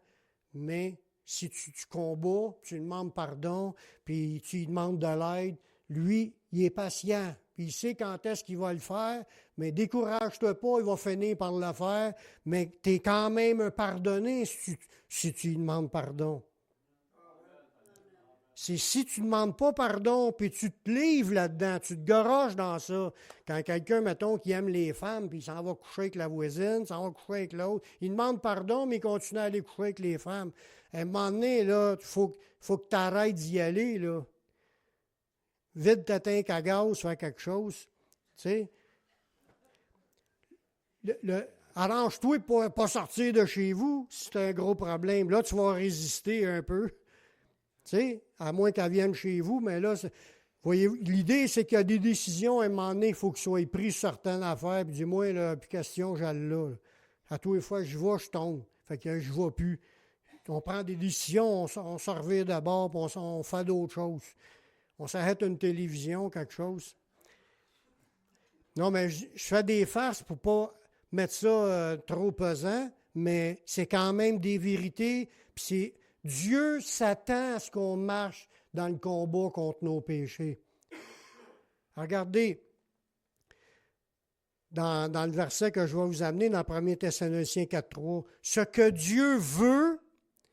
mais si tu combats, tu lui demandes pardon, puis tu lui demandes de l'aide, lui, il est patient, puis il sait quand est-ce qu'il va le faire, mais décourage-toi pas, il va finir par le faire, mais tu es quand même pardonné si tu lui demandes pardon. C'est si tu ne demandes pas pardon, puis tu te livres là-dedans, tu te goroches dans ça. Quand quelqu'un, mettons, qui aime les femmes, puis il s'en va coucher avec la voisine, s'en va coucher avec l'autre, il demande pardon, mais il continue à aller coucher avec les femmes. À un moment donné, là, il faut que tu arrêtes d'y aller, là. Vide ta tank à gaz, fais quelque chose. Tu sais, arrange-toi pour ne pas sortir de chez vous si c'est un gros problème. Là, tu vas résister un peu. Tu sais, à moins qu'elle vienne chez vous, mais là, voyez, l'idée, c'est qu'il y a des décisions, à un moment donné, il faut qu'elles soient prises sur certaines affaires, puis dis-moi, là, plus question, j'allais là. À tous les fois, je vais, je tombe. Fait que je ne vais plus. On prend des décisions, on se revient d'abord, puis on fait d'autres choses. On s'arrête une télévision, quelque chose. Non, mais je fais des farces pour ne pas mettre ça trop pesant, mais c'est quand même des vérités. Puis c'est Dieu s'attend à ce qu'on marche dans le combat contre nos péchés. Regardez, dans le verset que je vais vous amener, dans 1 Thessaloniciens 4.3, ce que Dieu veut,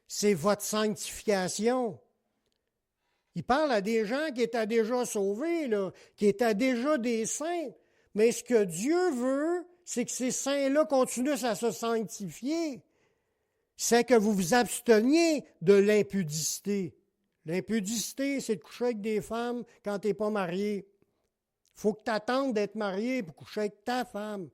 c'est votre sanctification. Il parle à des gens qui étaient déjà sauvés, là, qui étaient déjà des saints. Mais ce que Dieu veut, c'est que ces saints-là continuent à se sanctifier. C'est que vous vous absteniez de l'impudicité. L'impudicité, c'est de coucher avec des femmes quand tu n'es pas marié. Il faut que tu attendes d'être marié pour coucher avec ta femme.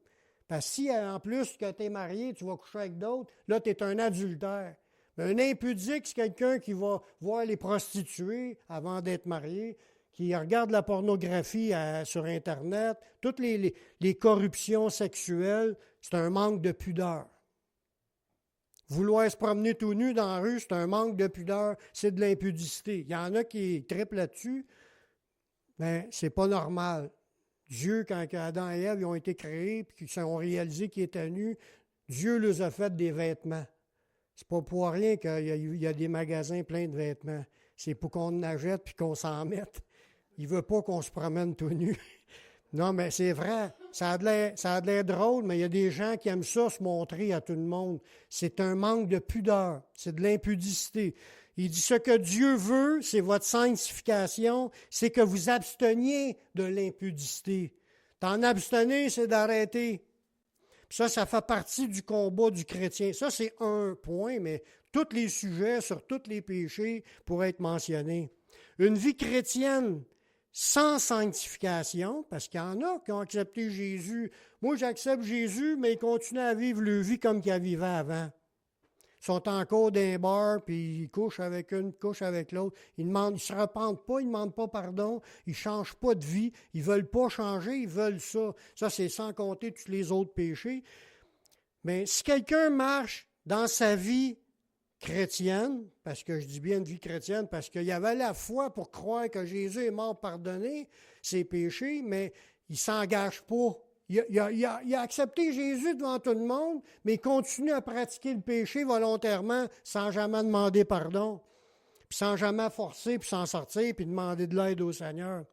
Parce que si, en plus que tu es marié, tu vas coucher avec d'autres, là, tu es un adultère. Mais un impudique, c'est quelqu'un qui va voir les prostituées avant d'être marié, qui regarde la pornographie sur Internet, toutes les corruptions sexuelles, c'est un manque de pudeur. Vouloir se promener tout nu dans la rue, c'est un manque de pudeur, c'est de l'impudicité. Il y en a qui trippent là-dessus, mais c'est pas normal. Dieu, quand Adam et Ève ont été créés et qu'ils ont réalisé qu'ils étaient nus, Dieu leur a fait des vêtements. C'est pas pour rien qu'il y a des magasins pleins de vêtements. C'est pour qu'on en achète puis qu'on s'en mette. Il veut pas qu'on se promène tout nu. Non, mais c'est vrai. Ça a de l'air drôle, mais il y a des gens qui aiment ça se montrer à tout le monde. C'est un manque de pudeur. C'est de l'impudicité. Il dit, ce que Dieu veut, c'est votre sanctification, c'est que vous absteniez de l'impudicité. T'en abstenir, c'est d'arrêter. Ça fait partie du combat du chrétien. Ça, c'est un point, mais tous les sujets sur tous les péchés pourraient être mentionnés. Une vie chrétienne sans sanctification, parce qu'il y en a qui ont accepté Jésus. Moi, j'accepte Jésus, mais ils continuent à vivre leur vie comme qu'ils vivaient avant. Ils sont encore dans les bars, puis ils couchent avec une, couchent avec l'autre. Ils ne se repentent pas, ils ne demandent pas pardon, ils ne changent pas de vie, ils ne veulent pas changer, ils veulent ça. Ça, c'est sans compter tous les autres péchés. Mais si quelqu'un marche dans sa vie chrétienne, parce que je dis bien une vie chrétienne, parce qu'il y avait la foi pour croire que Jésus est mort pour pardonner ses péchés, mais il ne s'engage pas. Il a accepté Jésus devant tout le monde, mais il continue à pratiquer le péché volontairement sans jamais demander pardon, puis sans jamais forcer, puis s'en sortir, puis demander de l'aide au Seigneur.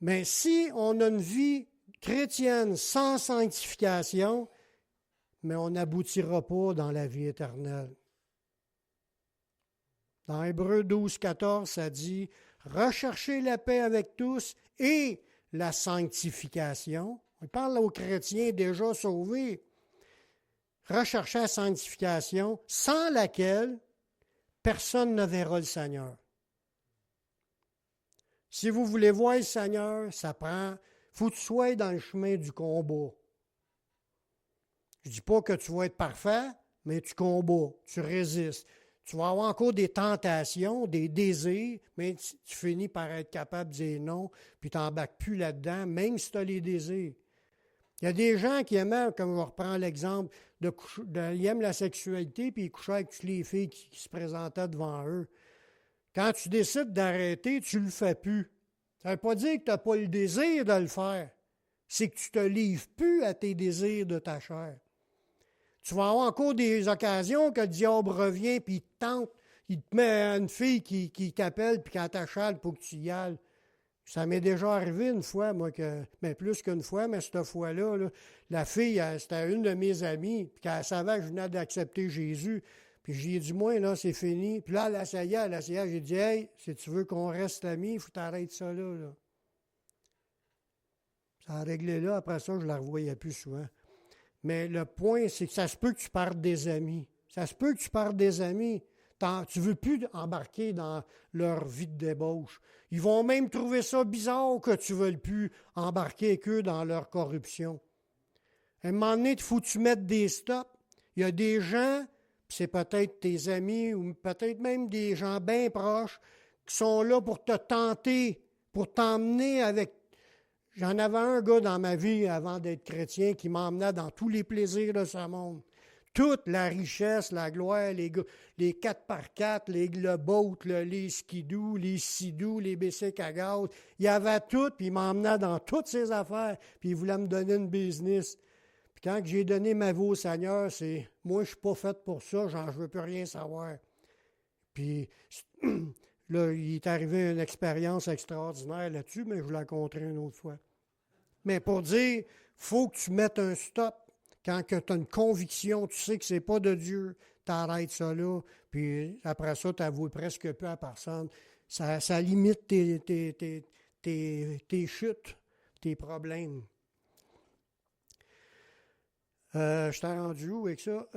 Mais si on a une vie chrétienne sans sanctification, mais on n'aboutira pas dans la vie éternelle. Dans Hébreux 12, 14, ça dit « Recherchez la paix avec tous et la sanctification. » On parle aux chrétiens déjà sauvés. Recherchez la sanctification sans laquelle personne ne verra le Seigneur. Si vous voulez voir le Seigneur, ça prend... faut que tu sois dans le chemin du combat. Je ne dis pas que tu vas être parfait, mais tu combats, tu résistes. Tu vas avoir encore des tentations, des désirs, mais tu finis par être capable de dire non, puis tu n'embarques plus là-dedans, même si tu as les désirs. Il y a des gens qui aiment, comme je reprends l'exemple, ils aiment la sexualité, puis ils couchaient avec toutes les filles qui se présentaient devant eux. Quand tu décides d'arrêter, tu ne le fais plus. Ça ne veut pas dire que tu n'as pas le désir de le faire. C'est que tu ne te livres plus à tes désirs de ta chair. Tu vas avoir encore des occasions que le diable revient puis il te tente, il te met une fille qui t'appelle puis qui t'achale pour que tu y ailles. Ça m'est déjà arrivé une fois, moi, mais plus qu'une fois, mais cette fois-là, là, la fille, c'était une de mes amies, puis qu'elle savait que je venais d'accepter Jésus. Puis j'ai dit, moi, là, c'est fini. Puis là, elle essayait, j'ai dit, hey, si tu veux qu'on reste amis, il faut t'arrêter ça là. Ça a réglé là, après ça, je ne la revoyais plus souvent. Mais le point, c'est que ça se peut que tu perdes des amis. Ça se peut que tu perdes des amis. Tu ne veux plus embarquer dans leur vie de débauche. Ils vont même trouver ça bizarre que tu ne veuilles plus embarquer avec eux dans leur corruption. À un moment donné, il faut que tu mettes des stops. Il y a des gens, c'est peut-être tes amis ou peut-être même des gens bien proches, qui sont là pour te tenter, pour t'emmener avec... J'en avais un gars dans ma vie avant d'être chrétien qui m'emmenait dans tous les plaisirs de ce monde. Toute la richesse, la gloire, les 4x4, le boat, les skidoo, les sidou, les bicycles à gaz. Il y avait tout, puis il m'emmenait dans toutes ses affaires, puis il voulait me donner une business. Puis quand j'ai donné ma vie au Seigneur, c'est « moi, je ne suis pas fait pour ça, je ne veux plus rien savoir ». Puis là, il est arrivé une expérience extraordinaire là-dessus, mais je vous la raconterai une autre fois. Mais pour dire, il faut que tu mettes un stop. Quand tu as une conviction, tu sais que ce n'est pas de Dieu, tu arrêtes ça là, puis après ça, tu n'avoues presque plus à personne. Ça limite tes chutes, tes problèmes. Je t'ai rendu où avec ça?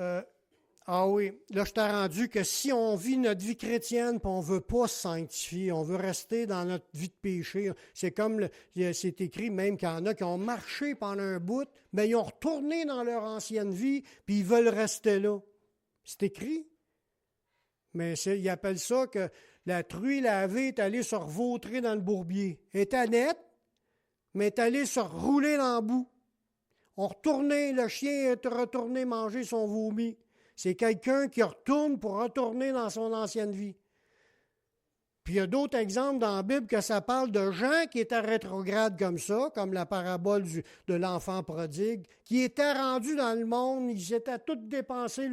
Oui, là, je t'ai rendu que si on vit notre vie chrétienne et on ne veut pas se sanctifier, on veut rester dans notre vie de péché, c'est comme c'est écrit même qu'il y en a qui ont marché pendant un bout, mais ils ont retourné dans leur ancienne vie puis ils veulent rester là. C'est écrit. Mais ils appellent ça que la truie lavée est allée se revautrer dans le bourbier. Elle était nette, mais est allée se rouler dans le bout. Le chien est retourné manger son vomi. C'est quelqu'un qui retourne pour retourner dans son ancienne vie. Puis il y a d'autres exemples dans la Bible que ça parle de gens qui étaient rétrogrades comme ça, comme la parabole de l'enfant prodigue, qui étaient rendus dans le monde, ils étaient tous dépensés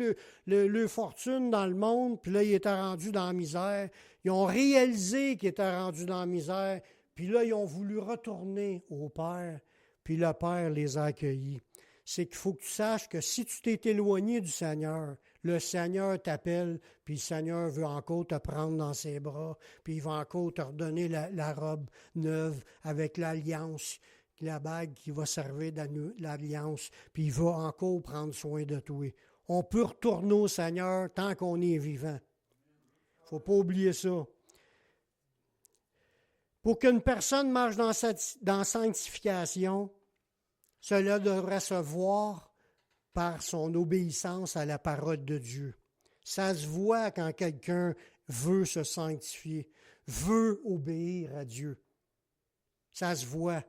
le fortune dans le monde, puis là, ils étaient rendus dans la misère. Ils ont réalisé qu'ils étaient rendus dans la misère, puis là, ils ont voulu retourner au Père, puis le Père les a accueillis. C'est qu'il faut que tu saches que si tu t'es éloigné du Seigneur, le Seigneur t'appelle, puis le Seigneur veut encore te prendre dans ses bras, puis il va encore te redonner la robe neuve avec l'alliance, la bague qui va servir l'alliance, puis il va encore prendre soin de toi. On peut retourner au Seigneur tant qu'on est vivant. Il ne faut pas oublier ça. Pour qu'une personne marche dans sanctification, cela devrait se voir par son obéissance à la parole de Dieu. Ça se voit quand quelqu'un veut se sanctifier, veut obéir à Dieu. Ça se voit.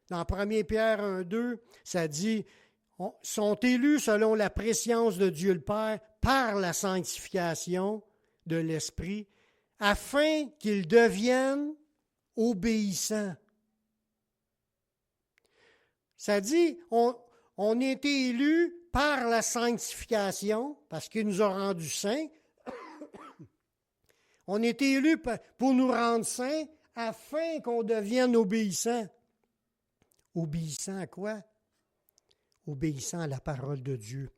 Dans 1 Pierre 1,2, ça dit « sont élus selon la prescience de Dieu le Père par la sanctification de l'Esprit, afin qu'ils deviennent obéissants. » Ça dit, on a été élus par la sanctification, parce qu'il nous a rendus saints. On a été élus pour nous rendre saints, afin qu'on devienne obéissants. Obéissants à quoi? Obéissants à la parole de Dieu.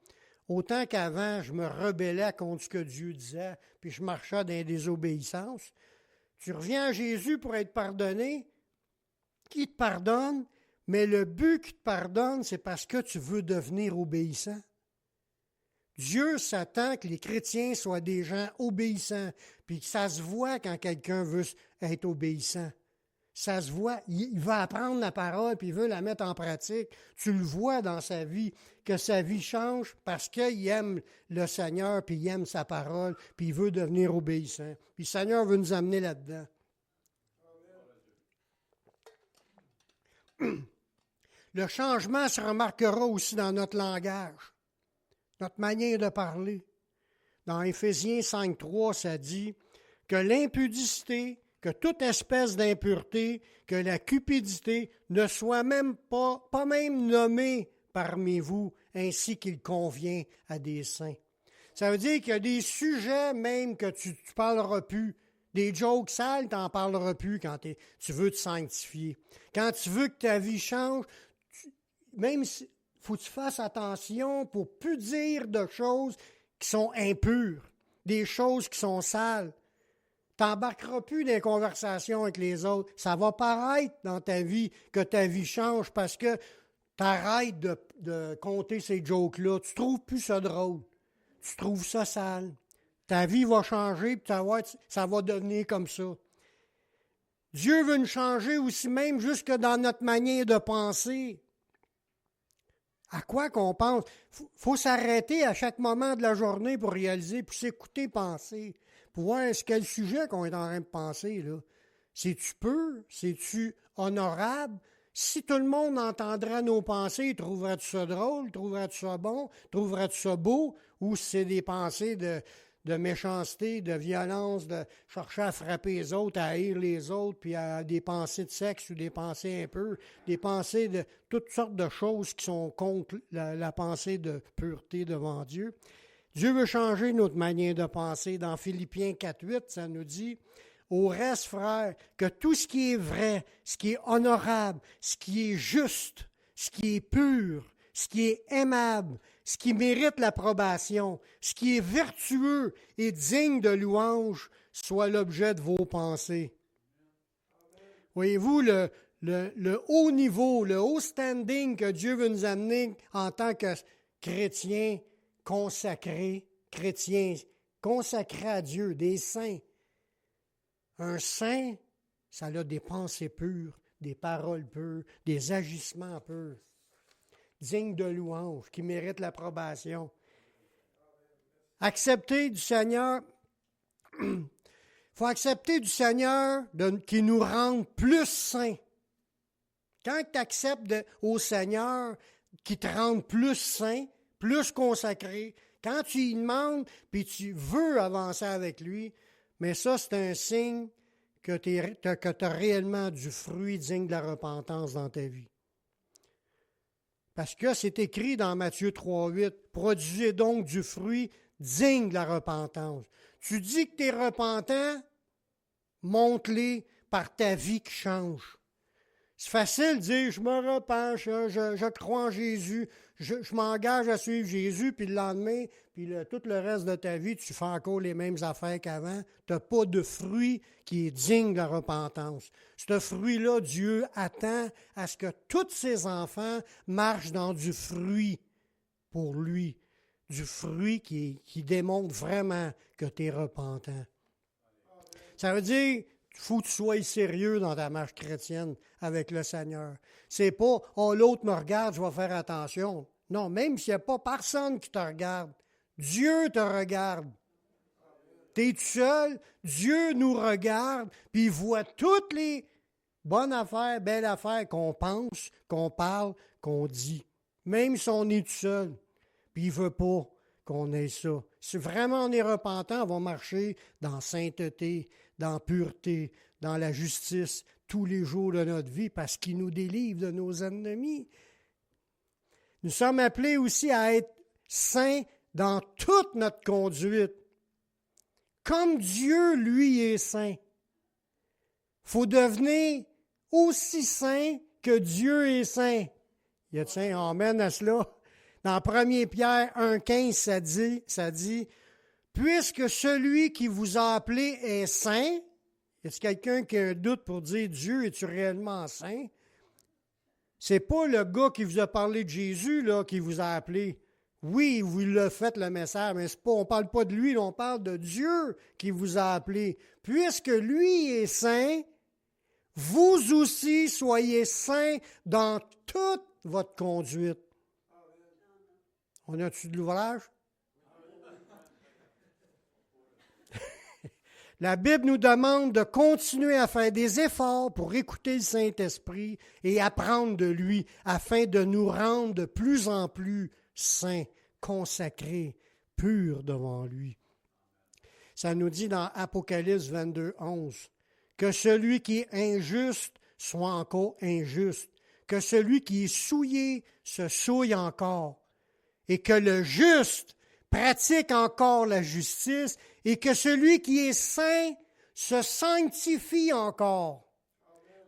Autant qu'avant, je me rebellais contre ce que Dieu disait, puis je marchais dans la désobéissance. Tu reviens à Jésus pour être pardonné. Qui te pardonne? Mais le but qui te pardonne, c'est parce que tu veux devenir obéissant. Dieu s'attend que les chrétiens soient des gens obéissants, puis ça se voit quand quelqu'un veut être obéissant. Ça se voit, il va apprendre la parole, puis il veut la mettre en pratique. Tu le vois dans sa vie, que sa vie change parce qu'il aime le Seigneur, puis il aime sa parole, puis il veut devenir obéissant. Puis le Seigneur veut nous amener là-dedans. Le changement se remarquera aussi dans notre langage, notre manière de parler. Dans Éphésiens 5,3, ça dit que l'impudicité, que toute espèce d'impureté, que la cupidité ne soit même pas même nommée parmi vous, ainsi qu'il convient à des saints. Ça veut dire qu'il y a des sujets même que tu ne parleras plus. Des jokes sales, tu n'en parleras plus quand tu veux te sanctifier. Quand tu veux que ta vie change, même il faut que tu fasses attention pour ne plus dire de choses qui sont impures, des choses qui sont sales. Tu n'embarqueras plus dans les conversations avec les autres. Ça va paraître dans ta vie que ta vie change parce que tu arrêtes de compter ces jokes-là. Tu ne trouves plus ça drôle. Tu trouves ça sale. Ta vie va changer, puis ça va devenir comme ça. Dieu veut nous changer aussi même jusque dans notre manière de penser. À quoi qu'on pense? Faut s'arrêter à chaque moment de la journée pour réaliser, pour s'écouter penser, pour voir quel sujet qu'on est en train de penser, là. C'est-tu pur? C'est-tu honorable? Si tout le monde entendrait nos pensées, trouverais-tu ça drôle? Trouverais-tu ça bon? Trouverais-tu ça beau? Ou c'est des pensées de méchanceté, de violence, de chercher à frapper les autres, à haïr les autres, puis à des pensées de sexe ou des pensées impures, des pensées de toutes sortes de choses qui sont contre la pensée de pureté devant Dieu. Dieu veut changer notre manière de penser. Dans Philippiens 4.8, ça nous dit: au reste, frères, que tout ce qui est vrai, ce qui est honorable, ce qui est juste, ce qui est pur, ce qui est aimable, ce qui mérite l'approbation, ce qui est vertueux et digne de louange, soit l'objet de vos pensées. Voyez-vous, le haut niveau, le haut standing que Dieu veut nous amener en tant que chrétiens consacrés à Dieu, des saints. Un saint, ça a des pensées pures, des paroles pures, des agissements purs, dignes de louange, qui méritent l'approbation. Accepter du Seigneur, il faut accepter du Seigneur qui nous rende plus saints. Quand tu acceptes au Seigneur qui te rende plus saint, plus consacré, quand tu lui demandes puis tu veux avancer avec lui, mais ça, c'est un signe que tu as réellement du fruit digne de la repentance dans ta vie. Parce que c'est écrit dans Matthieu 3.8, « Produisez donc du fruit digne de la repentance. » Tu dis que tu es repentant, montre-les par ta vie qui change. C'est facile de dire, je me repens, je crois en Jésus, je m'engage à suivre Jésus, puis le lendemain, puis tout le reste de ta vie, tu fais encore les mêmes affaires qu'avant. Tu n'as pas de fruit qui est digne de la repentance. Ce fruit-là, Dieu attend à ce que tous ses enfants marchent dans du fruit pour lui, du fruit qui démontre vraiment que tu es repentant. Ça veut dire, il faut que tu sois sérieux dans ta marche chrétienne avec le Seigneur. C'est pas, oh, l'autre me regarde, je vais faire attention. Non, même s'il n'y a pas personne qui te regarde, Dieu te regarde. Tu es tout seul, Dieu nous regarde, puis il voit toutes les bonnes affaires, belles affaires qu'on pense, qu'on parle, qu'on dit. Même si on est tout seul, puis il ne veut pas qu'on ait ça. Si vraiment on est repentant, on va marcher dans sainteté, dans pureté, dans la justice, tous les jours de notre vie, parce qu'il nous délivre de nos ennemis. Nous sommes appelés aussi à être saints dans toute notre conduite. Comme Dieu, lui, est saint. Il faut devenir aussi saint que Dieu est saint. Y a-t-il un amen à cela? Dans 1 Pierre 1,15, ça dit « Puisque celui qui vous a appelé est saint », y a-t-il quelqu'un qui a un doute pour dire « Dieu, es-tu réellement saint? » C'est pas le gars qui vous a parlé de Jésus là, qui vous a appelé. Oui, vous lui avez fait le message, mais on ne parle pas de lui, on parle de Dieu qui vous a appelé. Puisque lui est saint, vous aussi soyez saints dans toute votre conduite. On a-tu de l'ouvrage? La Bible nous demande de continuer à faire des efforts pour écouter le Saint-Esprit et apprendre de lui afin de nous rendre de plus en plus saints, consacrés, purs devant lui. Ça nous dit dans Apocalypse 22:11 que celui qui est injuste soit encore injuste, que celui qui est souillé se souille encore, et que le juste pratique encore la justice, et que celui qui est saint se sanctifie encore.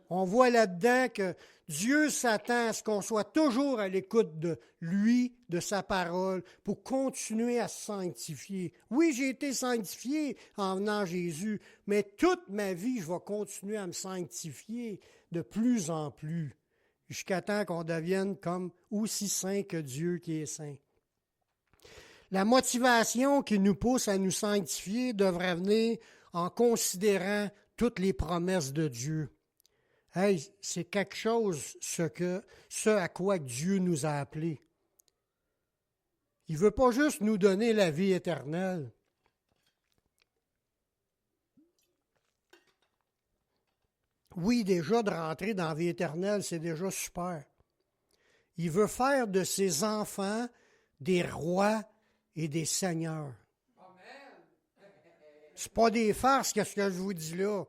On voit là-dedans que Dieu s'attend à ce qu'on soit toujours à l'écoute de lui, de sa parole, pour continuer à se sanctifier. Oui, j'ai été sanctifié en venant à Jésus, mais toute ma vie, je vais continuer à me sanctifier de plus en plus, jusqu'à temps qu'on devienne comme aussi saint que Dieu qui est saint. La motivation qui nous pousse à nous sanctifier devrait venir en considérant toutes les promesses de Dieu. Hey, c'est quelque chose ce à quoi Dieu nous a appelés. Il ne veut pas juste nous donner la vie éternelle. Oui, déjà de rentrer dans la vie éternelle, c'est déjà super. Il veut faire de ses enfants des rois et des seigneurs. C'est pas des farces, qu'est-ce que je vous dis là.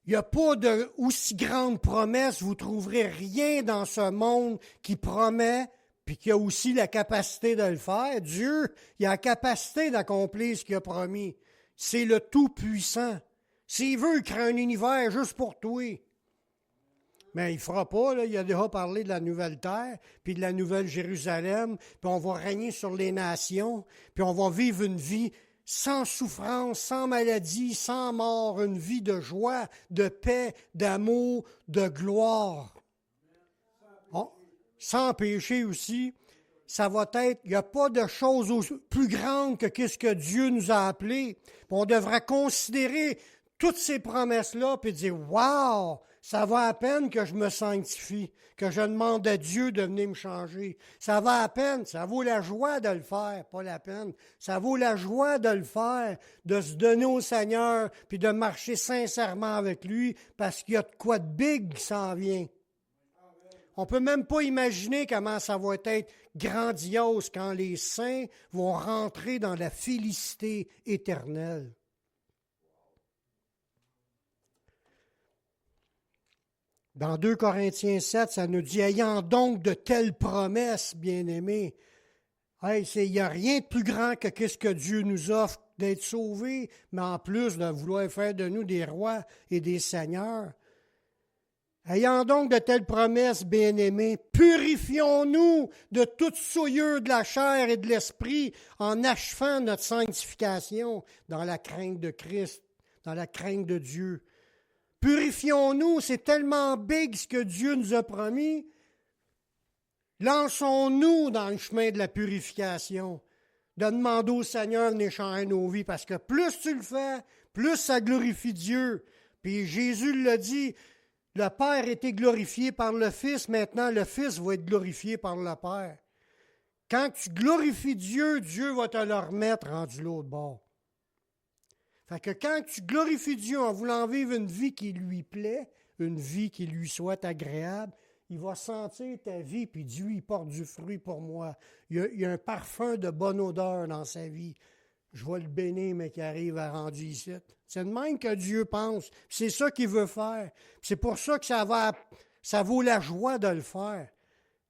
Il n'y a pas de aussi grande promesse, vous ne trouverez rien dans ce monde qui promet, puis qui a aussi la capacité de le faire. Dieu, il a la capacité d'accomplir ce qu'il a promis. C'est le Tout-Puissant. S'il veut, il crée un univers juste pour toi. Mais il ne fera pas, là. Il a déjà parlé de la nouvelle terre, puis de la nouvelle Jérusalem, puis on va régner sur les nations, puis on va vivre une vie sans souffrance, sans maladie, sans mort, une vie de joie, de paix, d'amour, de gloire. Sans péché aussi, ça va être, il n'y a pas de chose plus grande que ce que Dieu nous a appelé. On devrait considérer toutes ces promesses-là, puis dire, « Wow! Ça va à peine que je me sanctifie, que je demande à Dieu de venir me changer. Ça va à peine, ça vaut la joie de le faire, pas la peine. Ça vaut la joie de le faire, de se donner au Seigneur, puis de marcher sincèrement avec lui, parce qu'il y a de quoi de big qui s'en vient. On ne peut même pas imaginer comment ça va être grandiose quand les saints vont rentrer dans la félicité éternelle. Dans 2 Corinthiens 7, ça nous dit « Ayant donc de telles promesses, bien-aimés, il n'y a rien de plus grand que ce que Dieu nous offre d'être sauvés, mais en plus de vouloir faire de nous des rois et des seigneurs. Ayant donc de telles promesses, bien-aimés, purifions-nous de toute souillure de la chair et de l'esprit en achevant notre sanctification dans la crainte de Christ, dans la crainte de Dieu. » Purifions-nous, c'est tellement big ce que Dieu nous a promis. Lançons-nous dans le chemin de la purification, de demander au Seigneur de changer nos vies, parce que plus tu le fais, plus ça glorifie Dieu. Puis Jésus l'a dit, le Père était glorifié par le Fils, maintenant le Fils va être glorifié par le Père. Quand tu glorifies Dieu, Dieu va te le remettre rendu l'autre bord. Fait que quand tu glorifies Dieu en voulant vivre une vie qui lui plaît, une vie qui lui soit agréable, il va sentir ta vie, puis Dieu, il porte du fruit pour moi. Il y a un parfum de bonne odeur dans sa vie. Je vais le bénir, mais qui arrive à rendu ici. C'est de même que Dieu pense. C'est ça qu'il veut faire. C'est pour ça que ça vaut la joie de le faire,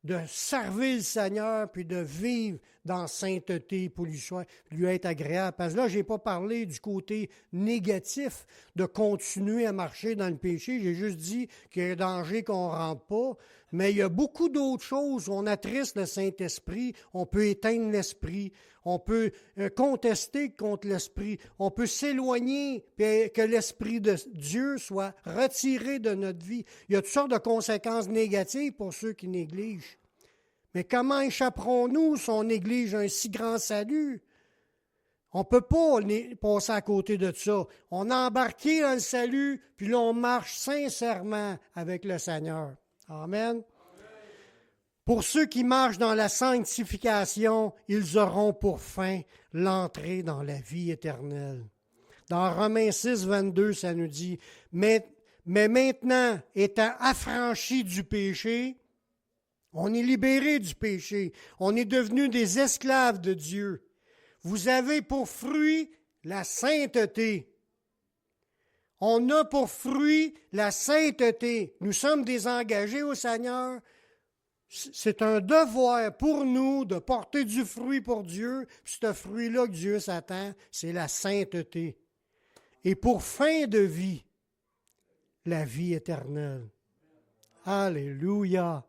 de servir le Seigneur, puis de vivre dans sainteté pour lui être agréable. Parce que là, je n'ai pas parlé du côté négatif de continuer à marcher dans le péché. J'ai juste dit qu'il y a un danger qu'on ne rentre pas. Mais il y a beaucoup d'autres choses où on attriste le Saint-Esprit. On peut éteindre l'Esprit. On peut contester contre l'Esprit. On peut s'éloigner et que l'Esprit de Dieu soit retiré de notre vie. Il y a toutes sortes de conséquences négatives pour ceux qui négligent. Mais comment échapperons-nous si on néglige un si grand salut? On ne peut pas passer à côté de ça. On a embarqué dans le salut, puis là, on marche sincèrement avec le Seigneur. Amen. Pour ceux qui marchent dans la sanctification, ils auront pour fin l'entrée dans la vie éternelle. Dans Romains 6, 22, ça nous dit, « Mais maintenant, étant affranchis du péché, on est libéré du péché, on est devenu des esclaves de Dieu. Vous avez pour fruit la sainteté. » On a pour fruit la sainteté. Nous sommes des engagés au Seigneur. C'est un devoir pour nous de porter du fruit pour Dieu. Puis ce fruit-là que Dieu s'attend, c'est la sainteté. Et pour fin de vie, la vie éternelle. Alléluia.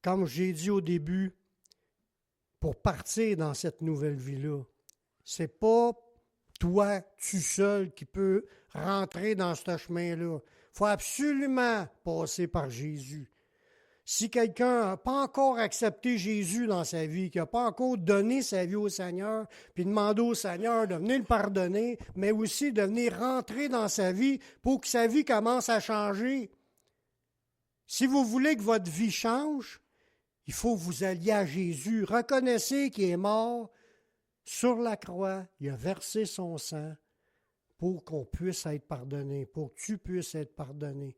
Comme j'ai dit au début, pour partir dans cette nouvelle vie-là, c'est pas toi, tu seul, qui peux rentrer dans ce chemin-là. Il faut absolument passer par Jésus. Si quelqu'un n'a pas encore accepté Jésus dans sa vie, qui n'a pas encore donné sa vie au Seigneur, puis demandé au Seigneur de venir le pardonner, mais aussi de venir rentrer dans sa vie pour que sa vie commence à changer. Si vous voulez que votre vie change, il faut que vous alliez à Jésus. Reconnaissez qu'il est mort sur la croix. Il a versé son sang pour qu'on puisse être pardonné, pour que tu puisses être pardonné.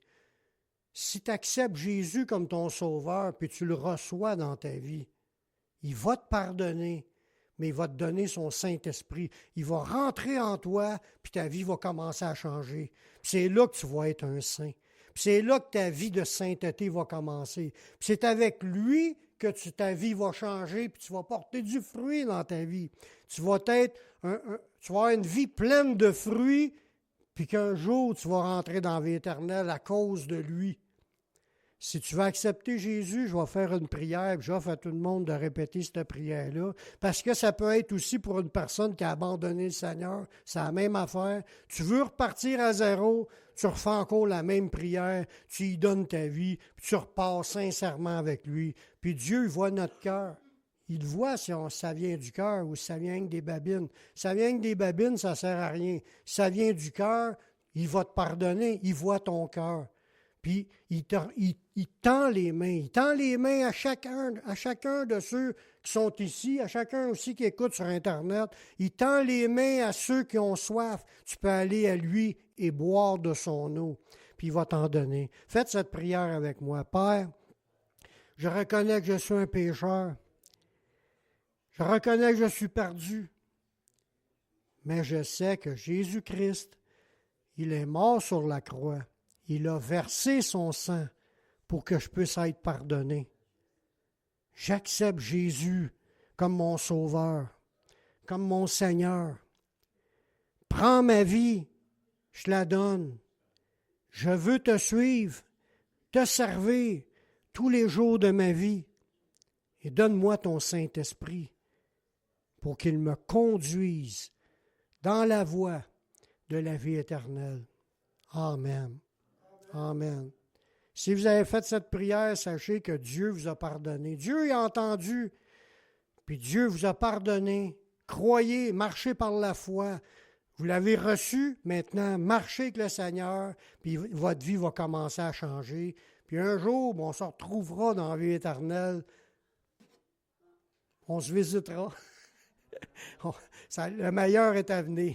Si tu acceptes Jésus comme ton sauveur, puis tu le reçois dans ta vie, il va te pardonner, mais il va te donner son Saint-Esprit. Il va rentrer en toi, puis ta vie va commencer à changer. Puis c'est là que tu vas être un saint. Puis c'est là que ta vie de sainteté va commencer. Puis c'est avec lui que ta vie va changer, puis tu vas porter du fruit dans ta vie. Tu vas avoir une vie pleine de fruits, puis qu'un jour, tu vas rentrer dans la vie éternelle à cause de lui. Si tu veux accepter Jésus, je vais faire une prière, puis j'offre à tout le monde de répéter cette prière-là, parce que ça peut être aussi pour une personne qui a abandonné le Seigneur, c'est la même affaire. Tu veux repartir à zéro, tu refais encore la même prière, tu lui donnes ta vie, puis tu repars sincèrement avec lui. Puis Dieu, il voit notre cœur. Il voit si ça vient du cœur ou si ça vient des babines. Si ça vient des babines, ça ne sert à rien. Si ça vient du cœur, il va te pardonner, il voit ton cœur. Puis il tend les mains. Il tend les mains à chacun de ceux qui sont ici, à chacun aussi qui écoute sur Internet. Il tend les mains à ceux qui ont soif. Tu peux aller à lui et boire de son eau. Puis il va t'en donner. Faites cette prière avec moi. Père, je reconnais que je suis un pécheur. Je reconnais que je suis perdu. Mais je sais que Jésus-Christ, il est mort sur la croix. Il a versé son sang pour que je puisse être pardonné. J'accepte Jésus comme mon sauveur, comme mon Seigneur. Prends ma vie, je la donne. Je veux te suivre, te servir tous les jours de ma vie. Et donne-moi ton Saint-Esprit pour qu'il me conduise dans la voie de la vie éternelle. Amen. Amen. Si vous avez fait cette prière, sachez que Dieu vous a pardonné. Dieu a entendu, puis Dieu vous a pardonné. Croyez, marchez par la foi. Vous l'avez reçu, maintenant, marchez avec le Seigneur, puis votre vie va commencer à changer. Puis un jour, on se retrouvera dans la vie éternelle. On se visitera. Le meilleur est à venir.